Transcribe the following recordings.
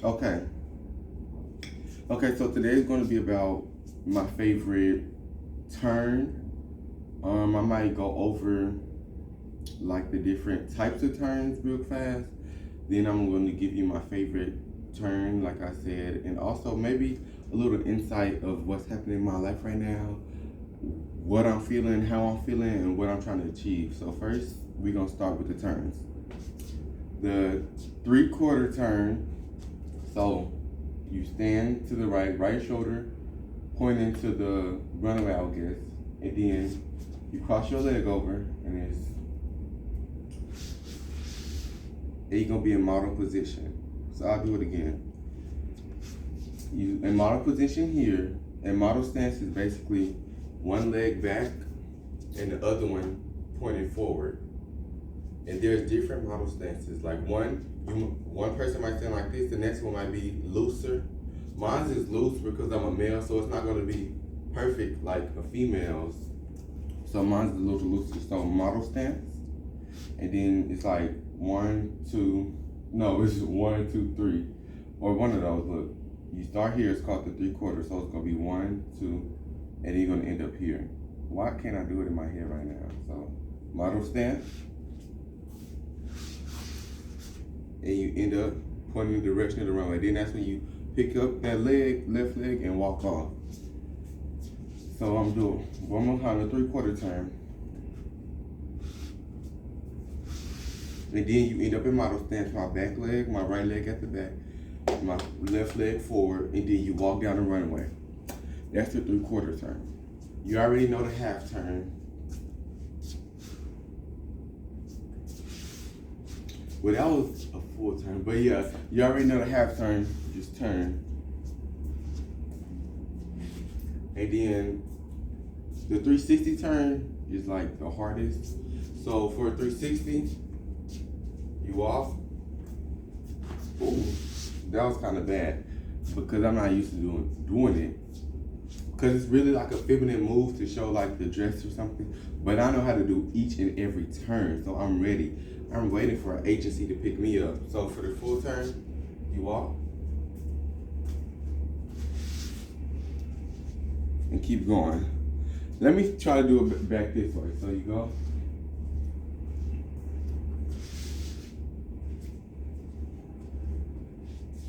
Okay. Okay, so today is going to be about my favorite turn. I might go over like the different types of turns real fast. Then I'm going to give you my favorite turn, like I said, and also maybe a little insight of what's happening in my life right now, what I'm feeling, how I'm feeling, and what I'm trying to achieve. So first, we're going to start with the turns. The 3/4 turn. So you stand to the right shoulder pointing to the runway, I guess, and then you cross your leg over, and you're gonna be in model position. So I'll do it again. You in model position here, and model stance is basically one leg back and the other one pointing forward. And there's different model stances. Like one person might stand like this, the next one might be looser. Mine is loose because I'm a male, so it's not gonna be perfect like a female's. So mine's a little looser. So model stance, and then it's like it's 1, 2, 3, or one of those. Look, you start here. It's called the 3/4. So it's gonna be 1, 2, and then you're gonna end up here. Why can't I do it in my head right now? So model stance. And you end up pointing in the direction of the runway. Then that's when you pick up that left leg, and walk off. So I'm doing one more time, the 3/4 turn. And then you end up in model stance, my back leg, my right leg at the back, my left leg forward, and then you walk down the runway. That's the 3/4 turn. You already know the half turn. Well, that was a full turn, but yeah, you already know the half turn. Just turn, and then the 360 turn is like the hardest. So for a 360, you off. Ooh, that was kind of bad because I'm not used to doing it. Because it's really like a feminine move to show like the dress or something. But I know how to do each and every turn, so I'm ready. I'm waiting for an agency to pick me up. So for the full turn, you walk and keep going. Let me try to do it back this way. So you go.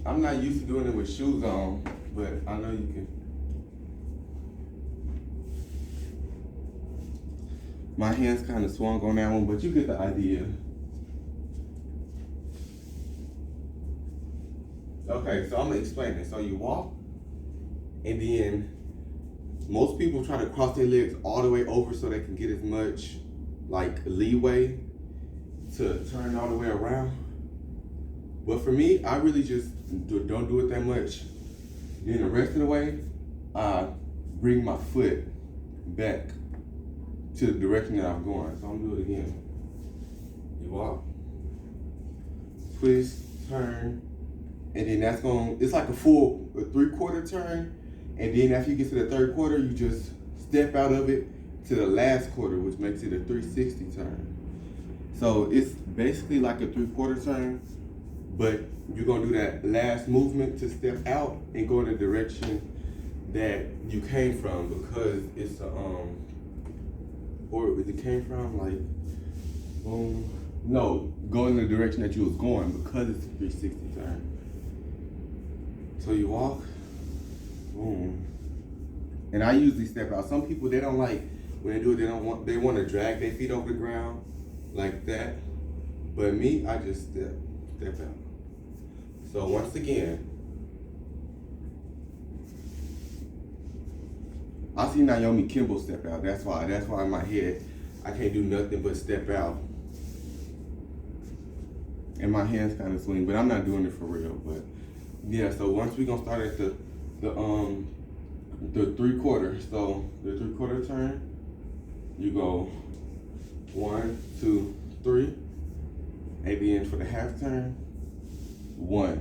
I'm not used to doing it with shoes on, but I know you can. My hands kind of swung on that one, but you get the idea. Okay, so I'm gonna explain it. So you walk, and then most people try to cross their legs all the way over so they can get as much like leeway to turn all the way around. But for me, I really just don't do it that much. Then the rest of the way, I bring my foot back to the direction that I'm going. So I'm gonna do it again. You walk, twist, turn, and then it's like a full 3/4 turn. And then after you get to the 3/4, you just step out of it to the last quarter, which makes it a 360 turn. So it's basically like a 3/4 turn, but you're gonna do that last movement to step out and go in the direction that you came from, because it's or it came from like, boom. No, go in the direction that you was going because it's a 360 turn. So you walk, boom. And I usually step out. Some people, they don't like, when they do it, they want to drag their feet over the ground like that. But me, I just step out. So once again, I see Naomi Kimball step out. That's why in my head, I can't do nothing but step out. And my hands kind of swing, but I'm not doing it for real. But yeah, so once we're gonna start at the 3/4. So the 3/4 turn, you go 1, 2, 3. And then for the half turn, 1.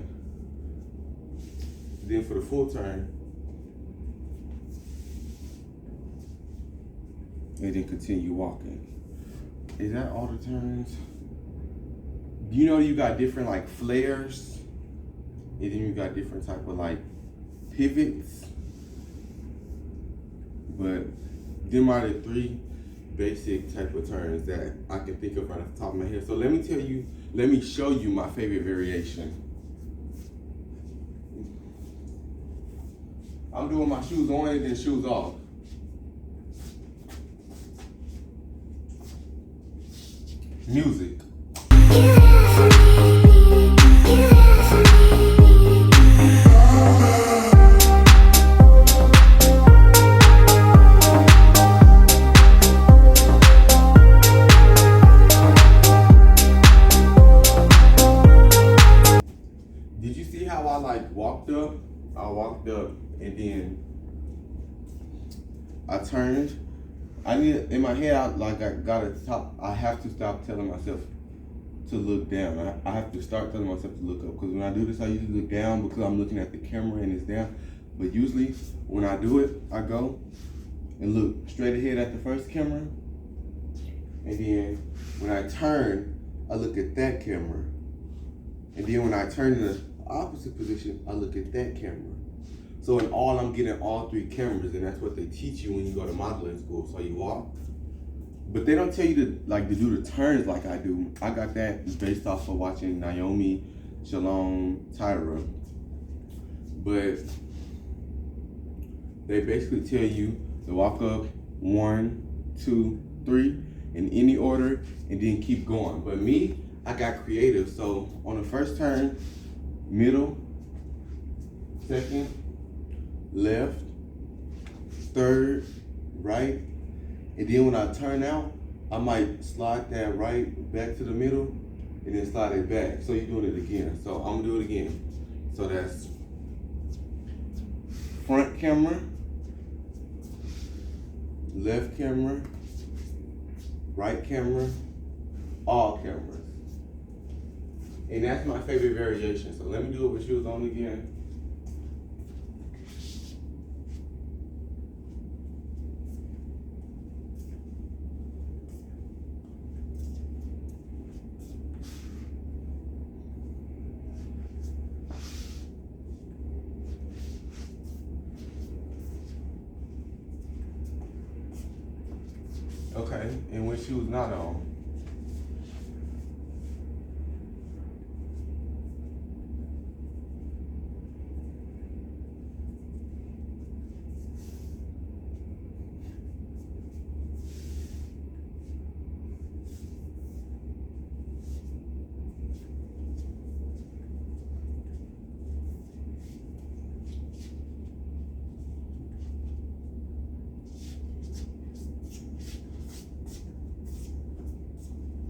Then for the full turn, and then continue walking. Is that all the turns? you know, you got different like flares, and then you got different type of like pivots. But them are the three basic type of turns that I can think of right off the top of my head. So let me show you my favorite variation. I'm doing my shoes on and then shoes off. Music. Did you see how I like walked up? I walked up and then I turned. In my head, I got to stop. I have to stop telling myself to look down. I have to start telling myself to look up, because when I do this, I usually look down because I'm looking at the camera and it's down. But usually when I do it, I go and look straight ahead at the first camera. And then when I turn, I look at that camera. And then when I turn in the opposite position, I look at that camera. So in all, I'm getting all three cameras, and that's what they teach you when you go to modeling school. So you walk, but they don't tell you to do the turns like I do. I got that based off of watching Naomi, Shalom, Tyra. But they basically tell you to walk up 1, 2, 3 in any order, and then keep going. But me, I got creative. So on the first turn, middle, second, left, third, right, and then when I turn out, I might slide that right back to the middle and then slide it back. So you're doing it again. So I'm gonna do it again. So that's front camera, left camera, right camera, all cameras. And that's my favorite variation. So let me do it with shoes on again. Okay, and when shoes not on.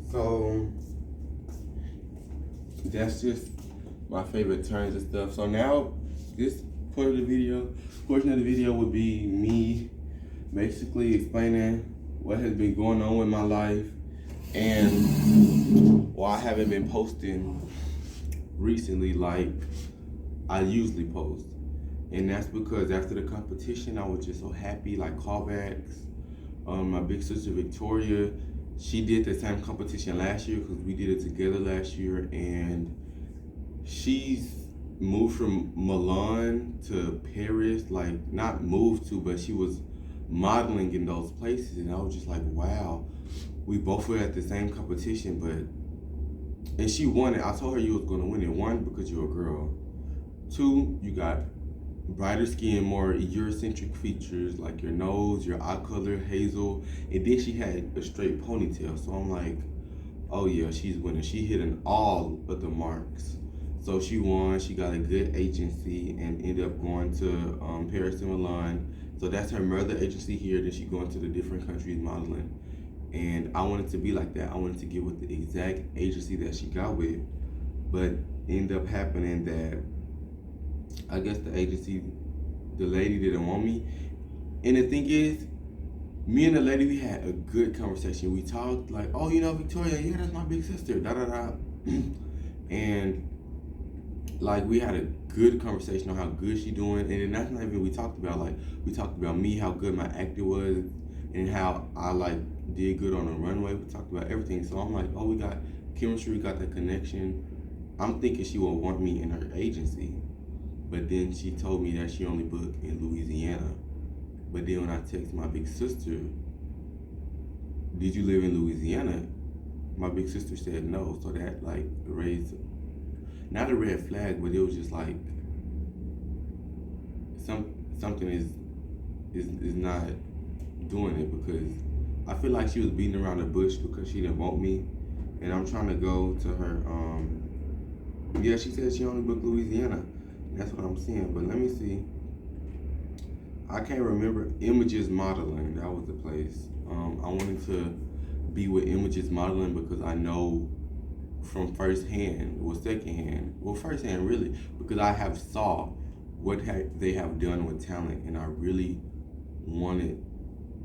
So that's just my favorite turns and stuff. So now this portion of the video would be me basically explaining what has been going on with my life and why I haven't been posting recently like I usually post. And that's because after the competition, I was just so happy, like callbacks. My big sister Victoria, she did the same competition last year because we did it together last year, and she's moved from Milan to Paris, like not moved to, but she was modeling in those places, and I was just like, wow, we both were at the same competition, and she won it. I told her you was gonna win it. 1, because you're a girl. 2, you got brighter skin, more Eurocentric features like your nose, your eye color, hazel, and then she had a straight ponytail. So I'm like, oh yeah, she's winning. She hit in all of the marks. So she won. She got a good agency and ended up going to Paris and Milan. So that's her mother agency here. Then she going to the different countries modeling. And I wanted to be like that. I wanted to get with the exact agency that she got with, but ended up happening that I guess the agency, the lady didn't want me. And the thing is, me and the lady, we had a good conversation. We talked like, oh, you know, Victoria, yeah, that's my big sister, da da da. And like we had a good conversation on how good she doing. And then that's not even we talked about. Like we talked about me, how good my acting was, and how I like did good on the runway. We talked about everything. So I'm like, oh, we got chemistry, got that connection. I'm thinking she will want me in her agency. But then she told me that she only booked in Louisiana. But then when I text my big sister, did you live in Louisiana? My big sister said no. So that like raised, not a red flag, but it was just like something is not doing it, because I feel like she was beating around the bush because she didn't want me. And I'm trying to go to her, yeah, she said she only booked Louisiana. That's what I'm seeing. But let me see. I can't remember. Images Modeling, that was the place. I wanted to be with Images Modeling because I know from first hand, first hand really, because I have saw what they have done with talent, and I really wanted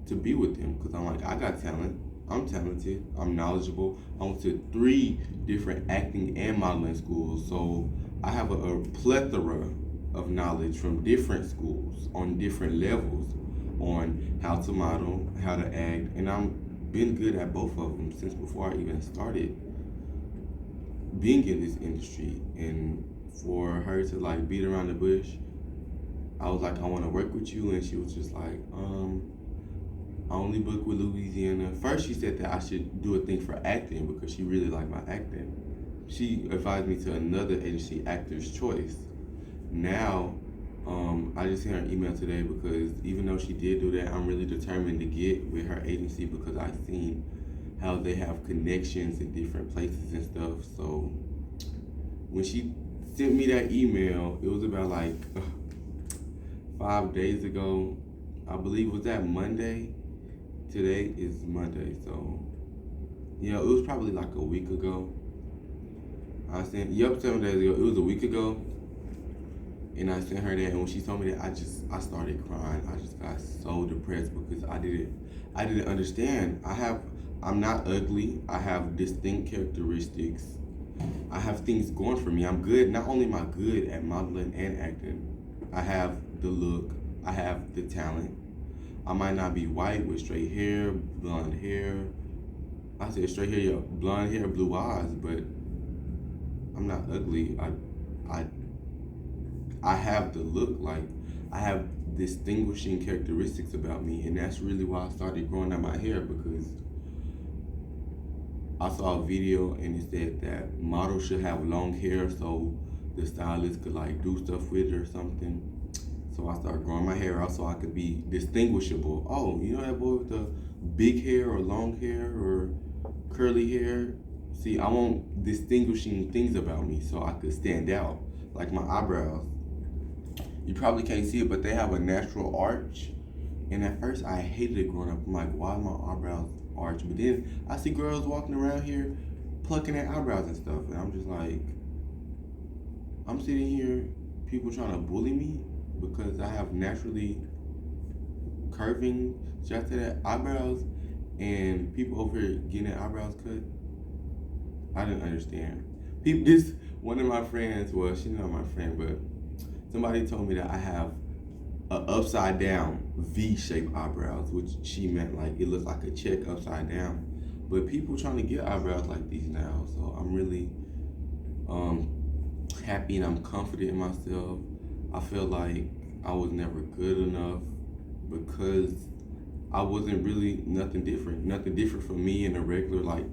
to be with them because I'm like, I got talent, I'm talented, I'm knowledgeable. I went to 3 different acting and modeling schools, so I have a plethora of knowledge from different schools on different levels on how to model, how to act, and I've been good at both of them since before I even started being in this industry. And for her to like beat around the bush, I was like, I want to work with you, and she was just like, I only book with Louisiana. First, she said that I should do a thing for acting because she really liked my acting. She advised me to another agency, Actors Choice. Now, I just sent her an email today because even though she did do that, I'm really determined to get with her agency because I've seen how they have connections in different places and stuff. So when she sent me that email, it was about like 5 days ago. I believe, was that Monday? Today is Monday, so yeah, it was probably like a week ago. 7 days ago. It was a week ago, and I sent her that. And when she told me that, I started crying. I just got so depressed because I didn't understand. I'm not ugly. I have distinct characteristics. I have things going for me. I'm good. Not only am I good at modeling and acting, I have the look. I have the talent. I might not be white with straight hair, blonde hair. I said straight hair, yeah, blonde hair, blue eyes, but I'm not ugly. I have the look. Like, I have distinguishing characteristics about me, and that's really why I started growing out my hair, because I saw a video and it said that models should have long hair so the stylist could like do stuff with it or something. So I started growing my hair out so I could be distinguishable. Oh, you know that boy with the big hair or long hair or curly hair? See, I want distinguishing things about me so I could stand out. Like my eyebrows. You probably can't see it, but they have a natural arch. And at first I hated it growing up. I'm like, why are my eyebrows arch? But then I see girls walking around here plucking their eyebrows and stuff. And I'm just like, I'm sitting here, people trying to bully me because I have naturally curving, shout to that, eyebrows, and people over here getting their eyebrows cut. I didn't understand. One of my friends, well, she's not my friend, but somebody told me that I have a upside down V-shaped eyebrows, which she meant like it looks like a check upside down. But people trying to get eyebrows like these now, so I'm really happy and I'm confident in myself. I feel like I was never good enough because I wasn't really nothing different from me and a regular like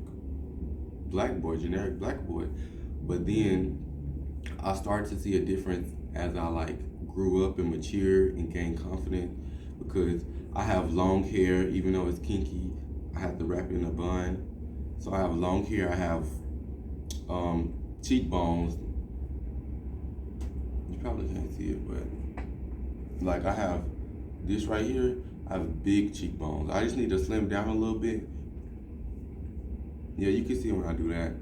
black boy, generic black boy. But then I started to see a difference as I like grew up and matured and gained confidence, because I have long hair, even though it's kinky. I have to wrap it in a bun. So I have long hair, I have cheekbones. You probably can't see it, but like I have this right here, I have big cheekbones. I just need to slim down a little bit. Yeah, you can see when I do that.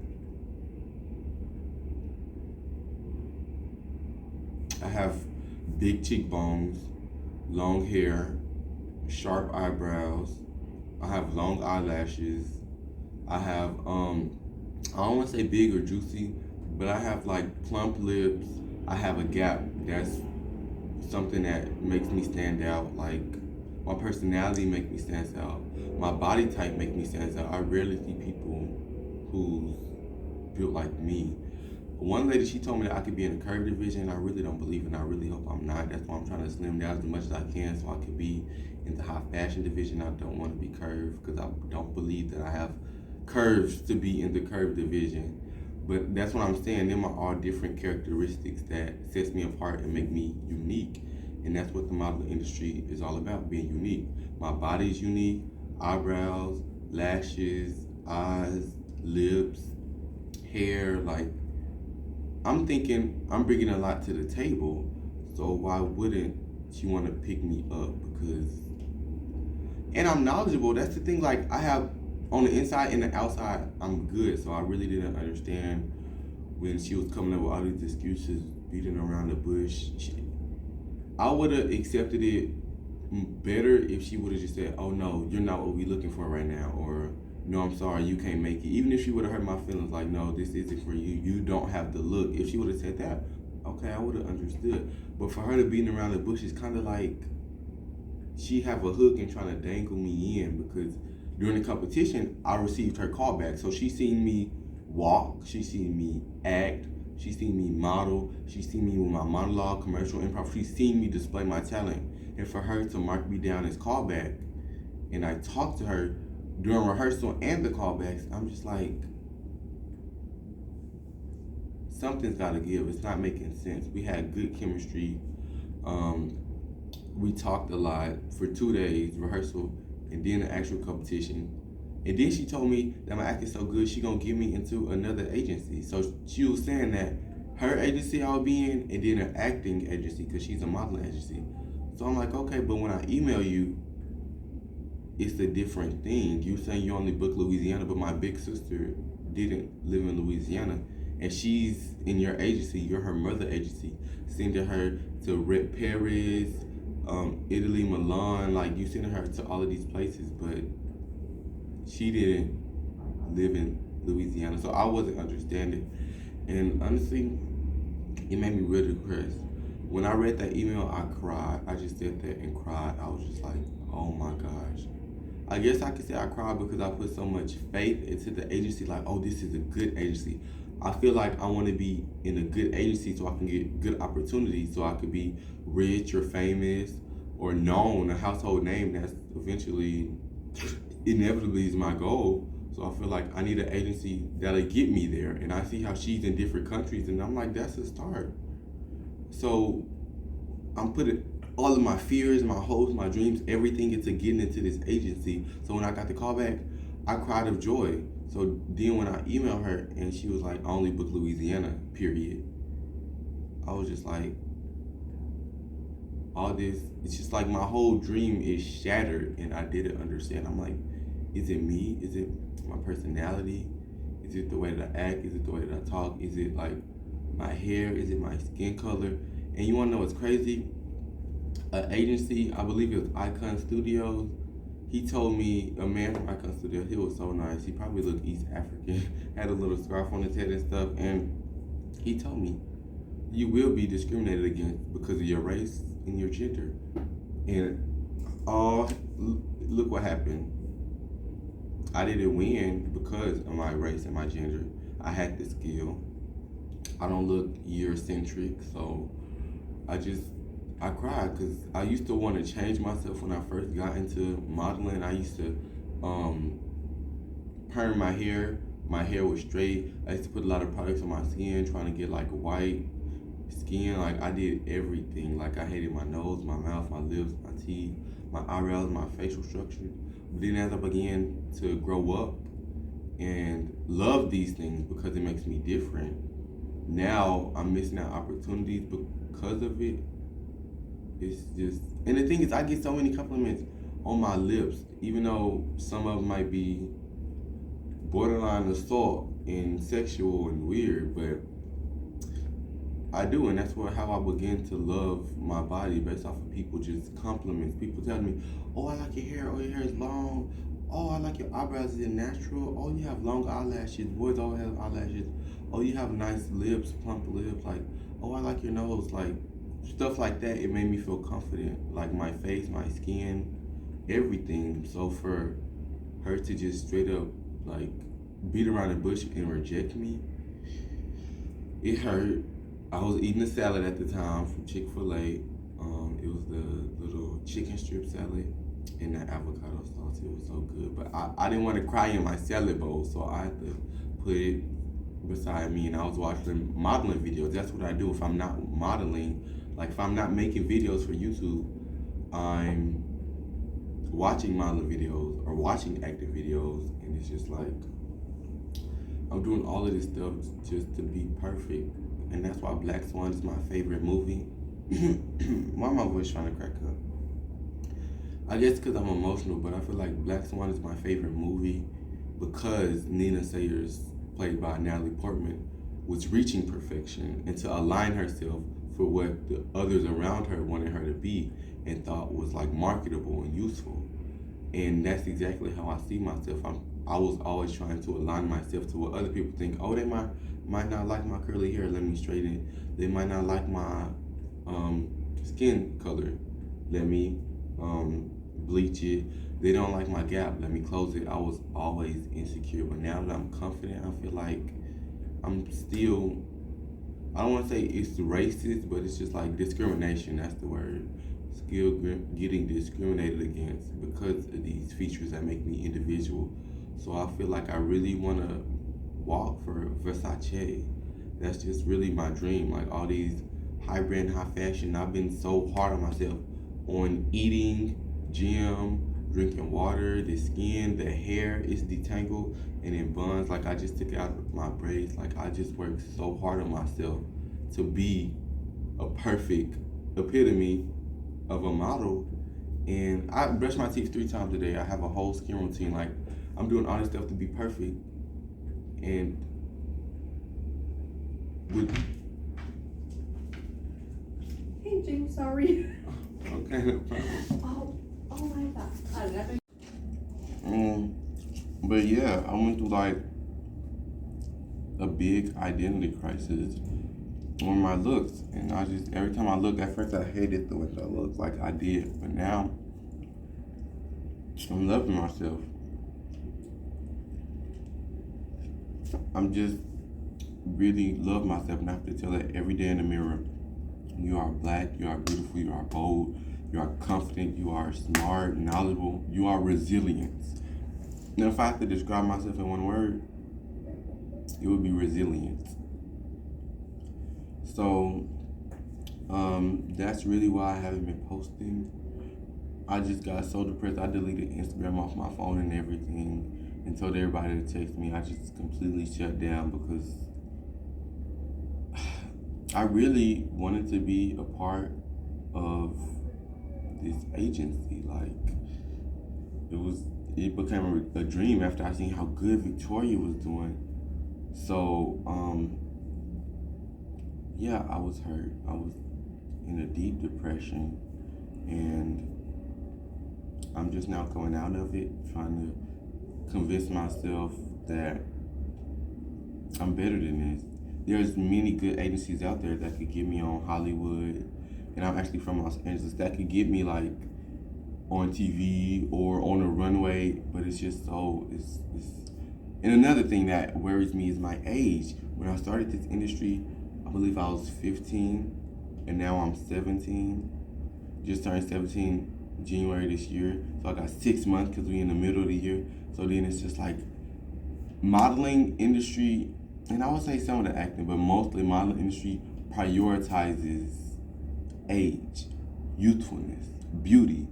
I have big cheekbones, long hair, sharp eyebrows. I have long eyelashes. I have, I don't want to say big or juicy, but I have like plump lips. I have a gap. That's something that makes me stand out. Like, my personality makes me stand out. My body type makes me stand out. I rarely see people whose built like me. One lady, she told me that I could be in the curvy division. I really don't believe it, and I really hope I'm not. That's why I'm trying to slim down as much as I can so I could be in the high fashion division. I don't want to be curved because I don't believe that I have curves to be in the curved division. But that's what I'm saying. Them are all different characteristics that sets me apart and make me unique. And that's what the modeling industry is all about, being unique. My body is unique, eyebrows, lashes, eyes, lips, hair, like I'm thinking I'm bringing a lot to the table, so why wouldn't she want to pick me up? Because, and I'm knowledgeable. That's the thing. Like I have on the inside and the outside, I'm good. So I really didn't understand when she was coming up with all these excuses, beating around the bush. I would have accepted it better if she would have just said, "Oh no, you're not what we're looking for right now," or "No, I'm sorry, you can't make it." Even if she would have hurt my feelings, like, "No, this isn't for you. You don't have the look." If she would have said that, okay, I would have understood. But for her to beating around the bush is kind of like she have a hook and trying to dangle me in, because during the competition, I received her callback. So she seen me walk, she seen me act, she seen me model, she seen me with my monologue, commercial, improv. She seen me display my talent. And for her to mark me down as callback, and I talked to her during rehearsal and the callbacks, I'm just like, something's got to give. It's not making sense. We had good chemistry. We talked a lot for 2 days, rehearsal, and then the actual competition. And then she told me that my acting so good, she gonna get me into another agency. So she was saying that her agency I'll be in, and then an acting agency, because she's a modeling agency. So I'm like, okay, but when I email you, it's a different thing. You saying you only book Louisiana, but my big sister didn't live in Louisiana, and she's in your agency. You're her mother agency, sending her to Paris, Italy, Milan. Like, you sending her to all of these places, but she didn't live in Louisiana, so I wasn't understanding. And honestly, it made me really depressed. When I read that email, I cried. I just sat there and cried. I was just like, oh my gosh. I guess I could say I cried because I put so much faith into the agency, like, oh, this is a good agency. I feel like I want to be in a good agency so I can get good opportunities, so I could be rich or famous or known, a household name. That's eventually, inevitably is my goal. So I feel like I need an agency that'll get me there. And I see how she's in different countries, and I'm like, that's a start. So I'm putting all of my fears, my hopes, my dreams, everything into getting into this agency. So when I got the call back, I cried of joy. So then when I emailed her and she was like, I only book Louisiana, period. I was just like, all this, it's just like my whole dream is shattered, and I didn't understand. I'm like, is it me? Is it my personality? Is it the way that I act? Is it the way that I talk? Is it like my hair? Is it my skin color? And you wanna know what's crazy? An agency, I believe it was Icon Studios, he told me, a man from Icon Studios, he was so nice. He probably looked East African, had a little scarf on his head and stuff, and he told me, you will be discriminated against because of your race and your gender. And look what happened. I didn't win because of my race and my gender. I had the skill. I don't look Eurocentric, so I cried because I used to want to change myself when I first got into modeling. I used to perm my hair. My hair was straight. I used to put a lot of products on my skin, trying to get like white skin. Like, I did everything. Like, I hated my nose, my mouth, my lips, my teeth, my eyebrows, my facial structure. But then as I began to grow up and love these things because it makes me different, now I'm missing out opportunities because of it. It's just, and the thing is, I get so many compliments on my lips, even though some of them might be borderline assault and sexual and weird, but I do, and that's how I begin to love my body, based off of people just compliments. People telling me, oh, I like your hair, oh, your hair is long, oh, I like your eyebrows, is it natural, oh, you have long eyelashes, boys all have eyelashes, oh, you have nice lips, plump lips, like, oh, I like your nose, like, stuff like that. It made me feel confident, like my face, my skin, everything. So for her to just straight up like beat around the bush and reject me, it hurt. I was eating a salad at the time from Chick-fil-A. It was the little chicken strip salad and that avocado sauce. It was so good. But I didn't want to cry in my salad bowl, so I had to put it beside me, and I was watching modeling videos. That's what I do if I'm not modeling. Like if I'm not making videos for YouTube, I'm watching modeling videos or watching acting videos, and it's just like I'm doing all of this stuff just to be perfect. And that's why Black Swan is my favorite movie. Why my voice trying to crack up? I guess because I'm emotional, but I feel like Black Swan is my favorite movie because Nina Sayers, played by Natalie Portman, was reaching perfection and to align herself for what the others around her wanted her to be and thought was like marketable and useful. And that's exactly how I see myself. I was always trying to align myself to what other people think. Oh, they might not like my curly hair, let me straighten it. They might not like my skin color, let me bleach it. They don't like my gap, let me close it. I was always insecure, but now that I'm confident, I feel like I'm still, I don't want to say it's racist, but it's just like discrimination, that's the word. Still getting discriminated against because of these features that make me individual. So I feel like I really want to walk for Versace. That's just really my dream. Like all these high brand, high fashion, I've been so hard on myself on eating, gym, drinking water, the skin, the hair is detangled and in buns. Like I just took out my braids. Like I just worked so hard on myself to be a perfect epitome of a model. And I brush my teeth 3 times a day. I have a whole skin routine. Like I'm doing all this stuff to be perfect. And with Hey, James, sorry. okay, no problem. Oh my God. But yeah, I went through like a big identity crisis on my looks, and I just every time I look, at first I hated the way I looked, like I did, but now I'm loving myself. I'm just really love myself, and I have to tell that every day in the mirror. You are black, you are beautiful, you are bold, you are confident, you are smart, knowledgeable, you are resilient. Now, if I have to describe myself in one word, it would be resilience. So, that's really why I haven't been posting. I just got so depressed, I deleted Instagram off my phone and everything and told everybody to text me. I just completely shut down because I really wanted to be a part of this agency. Like, it became a dream after I seen how good Victoria was doing. So, yeah, I was hurt. I was in a deep depression, and I'm just now coming out of it, trying to convince myself that I'm better than this. There's many good agencies out there that could get me on Hollywood, and I'm actually from Los Angeles, that could get me like on TV or on a runway, but it's just so, it's. And another thing that worries me is my age. When I started this industry, I believe I was 15, and now I'm 17. Just turned 17 January this year, so I got 6 months because we're in the middle of the year. So then it's just like modeling industry, and I would say some of the acting, but mostly modeling industry prioritizes age, youthfulness, beauty.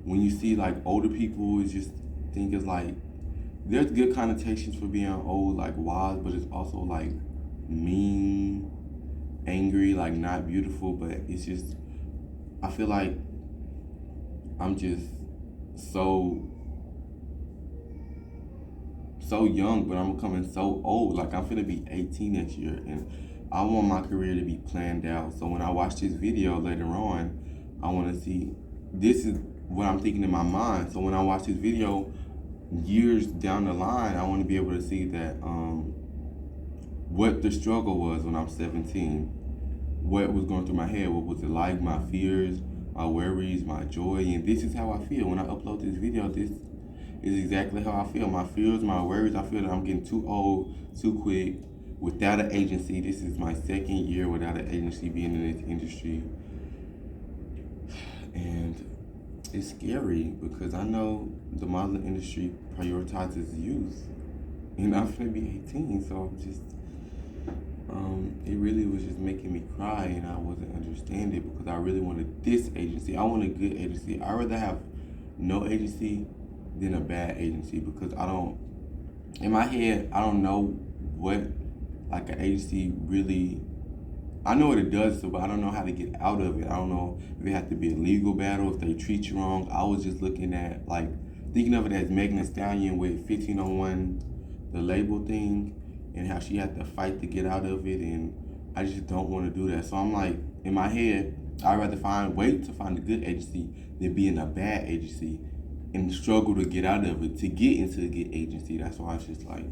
When you see like older people, it's just think it's like there's good connotations for being old, like wise, but it's also like mean, angry, like not beautiful. But it's just, I feel like I'm just so young, but I'm becoming so old. Like I'm finna be 18 next year, and I want my career to be planned out. So when I watch this video later on, I want to see, this is what I'm thinking in my mind. So when I watch this video years down the line, I want to be able to see that what the struggle was when I'm 17, what was going through my head, what was it like, my fears, my worries, my joy, and this is how I feel when I upload this video. This is exactly how I feel. My fears, my worries, I feel that I'm getting too old too quick. without an agency. This is my second year without an agency being in this industry. And it's scary because I know the modeling industry prioritizes youth. And I'm gonna be 18, so I'm just, it really was just making me cry, and I wasn't understanding because I really wanted this agency. I want a good agency. I'd rather have no agency than a bad agency because in my head, I don't know what like an agency really. I know what it does, but I don't know how to get out of it. I don't know if it has to be a legal battle, if they treat you wrong. I was just looking at, like, thinking of it as Megan Thee Stallion with 1501, the label thing, and how she had to fight to get out of it, and I just don't want to do that. So I'm like, in my head, I'd rather wait to find a good agency than be in a bad agency and struggle to get out of it to get into a good agency. That's why it's just like,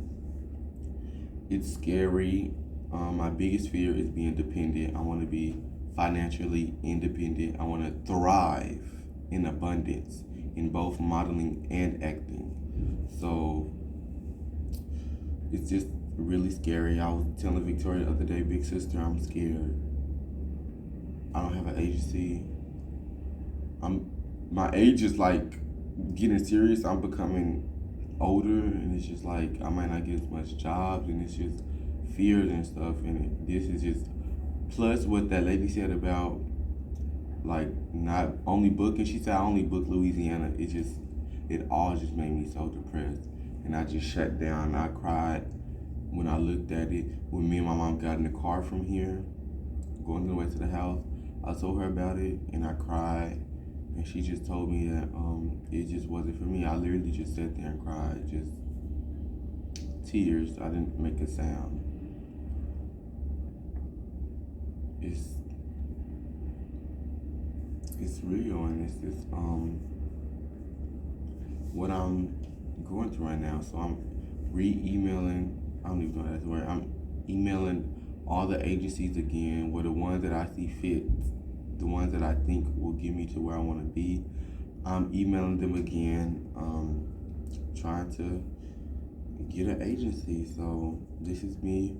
it's scary. My biggest fear is being dependent. I want to be financially independent. I want to thrive in abundance in both modeling and acting. So it's just really scary. I was telling Victoria the other day, big sister, I'm scared. I don't have an agency. My age is like getting serious. I'm becoming older, and it's just like I might not get as much jobs, and it's just fears and stuff. And this is just plus what that lady said about like not only booking. She said I only booked Louisiana. It all just made me so depressed, and I just shut down. I cried when I looked at it. When me and my mom got in the car from here, going the way to the house, I told her about it, and I cried. And she just told me that it just wasn't for me. I literally just sat there and cried, just tears. I didn't make a sound. It's real, and it's just what I'm going through right now. So I'm re-emailing. I don't even know that's the word. I'm emailing all the agencies again, with the ones that I see fit, the ones that I think will get me to where I want to be. I'm emailing them again, trying to get an agency. So this is me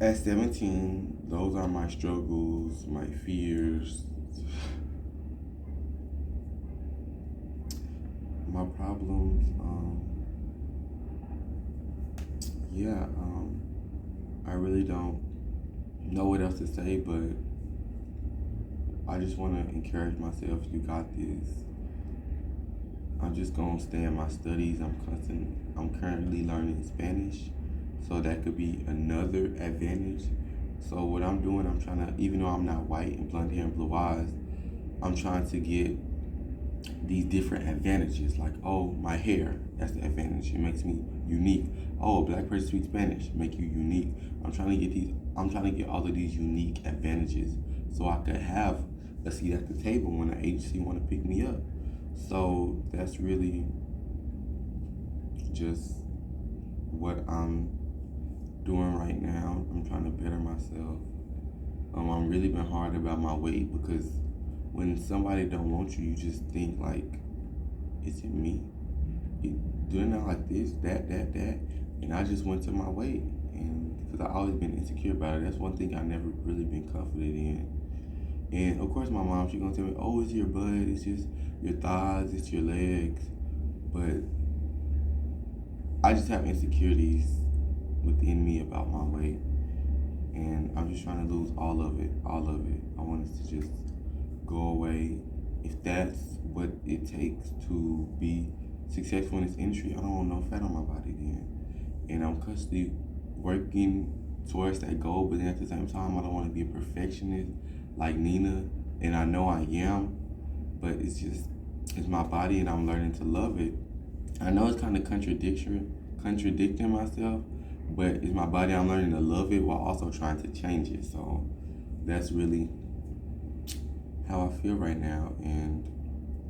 at 17. Those are my struggles, my fears, my problems. I really don't know what else to say, but I just want to encourage myself. You got this. I'm just gonna stay in my studies. I'm currently learning Spanish, so that could be another advantage. So what I'm doing, I'm trying to, even though I'm not white and blonde hair and blue eyes, I'm trying to get these different advantages. Like, oh, my hair, that's the advantage. It makes me unique. Oh, a black person speaks Spanish, make you unique. I'm trying to get all of these unique advantages so I could have a seat at the table when an agency want to pick me up. So that's really just what I'm doing right now. I'm trying to better myself. I'm really been hard about my weight because when somebody don't want you, you just think like, is it me? Doing that like this, that, and I just went to my weight, and because I always been insecure about it. That's one thing I never really been confident in. And of course, my mom, she gonna tell me, "Oh, it's your butt, it's just your thighs, it's your legs," but I just have insecurities within me about my weight, and I'm just trying to lose all of it. I want it to just go away. If that's what it takes to be successful in this industry, I don't want no fat on my body then. And I'm constantly working towards that goal, but then at the same time, I don't want to be a perfectionist like Nina, and I know I am, but it's my body, and I'm learning to love it. I know it's kind of contradicting myself, but it's my body. I'm learning to love it while also trying to change it. So that's really how I feel right now, and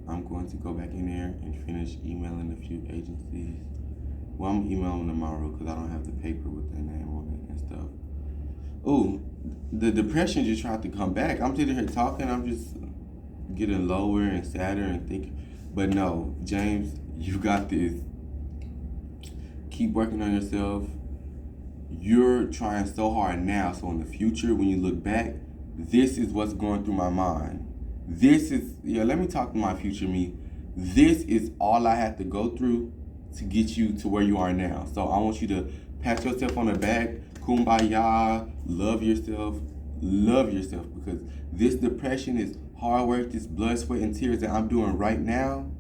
I'm going to go back in there and finish emailing a few agencies. Well, I'm emailing tomorrow because I don't have the paper with their name on it and stuff. Oh, the depression just tried to come back. I'm sitting here talking, I'm just getting lower and sadder and thinking, but no, James, you got this. Keep working on yourself. you're trying so hard now. So in the future, when you look back, this is what's going through my mind. This is, let me talk to my future me. This is all I have to go through to get you to where you are now. So I want you to pat yourself on the back, kumbaya, love yourself, because this depression is hard work, this blood, sweat, and tears that I'm doing right now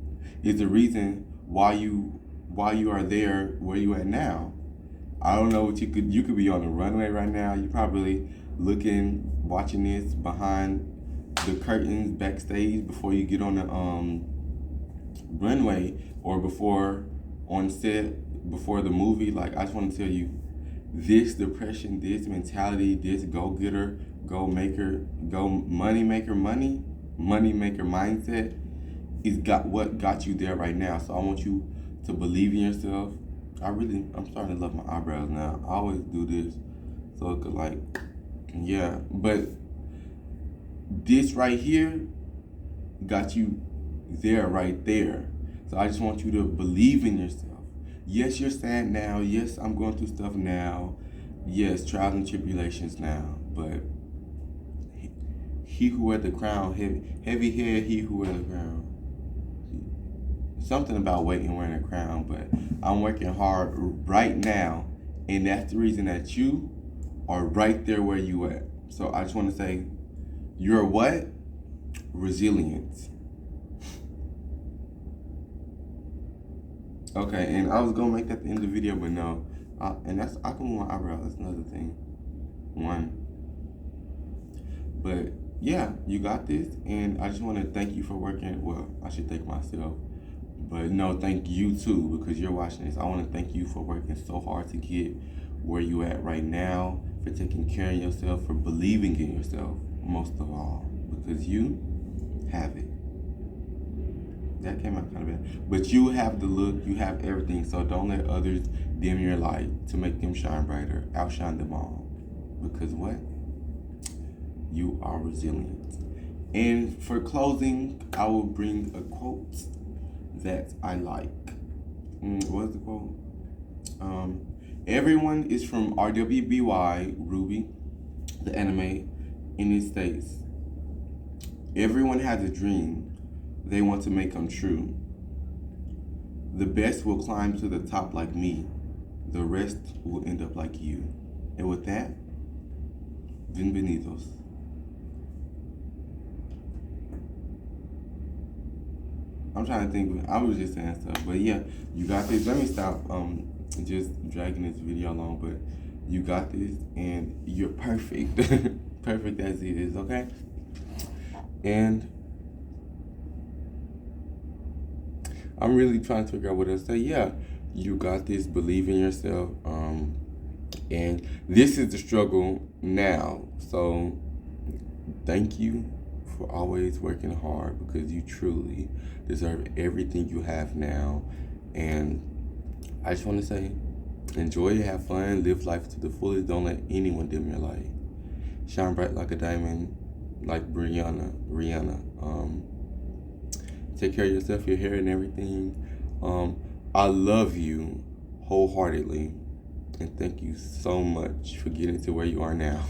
is the reason why you are there where you at now. I don't know what you could be on the runway right now. You probably watching this behind the curtains backstage before you get on the runway, or before on set before the movie. Like, I just want to tell you, this depression, this mentality, this go-getter, money maker mindset is what got you there right now. So I want you to believe in yourself. I'm starting to love my eyebrows now. I always do this so it could but this right here got you there right there. So I just want you to believe in yourself. Yes, you're sad now. Yes, I'm going through stuff now. Yes, trials and tribulations now. But he who wear the crown, heavy head, he who wear the crown. Something about waiting wearing a crown, but I'm working hard right now, and that's the reason that you are right there where you at. So I just want to say, you're what? Resilience. Okay, and I was gonna make that the end of the video, but no. And I can move my eyebrows. That's another thing. But yeah, you got this, and I just want to thank you for working. Well, I should thank myself, but no, thank you too, because you're watching this. I want to thank you for working so hard to get where you at right now, for taking care of yourself, for believing in yourself, most of all, because you have it. That came out kind of bad. But you have the look, you have everything, so don't let others dim your light to make them shine brighter. Outshine them all. Because what? You are resilient. And for closing, I will bring a quote that I like. What's the quote? Everyone is from RWBY, Ruby, the anime, and it states, everyone has a dream they want to make come true. The best will climb to the top like me. The rest will end up like you. And with that, bienvenidos. I'm trying to think. I was just saying stuff, but yeah, you got this. Let me stop just dragging this video along, but you got this, and you're perfect. Perfect as it is, okay? And I'm really trying to figure out what else to say. Yeah, you got this. Believe in yourself. And this is the struggle now. So thank you for always working hard, because you truly deserve everything you have now. And I just want to say, enjoy, have fun, live life to the fullest. Don't let anyone dim your light. Shine bright like a diamond, like Rihanna. Take care of yourself, your hair, and everything. I love you wholeheartedly, and thank you so much for getting to where you are now.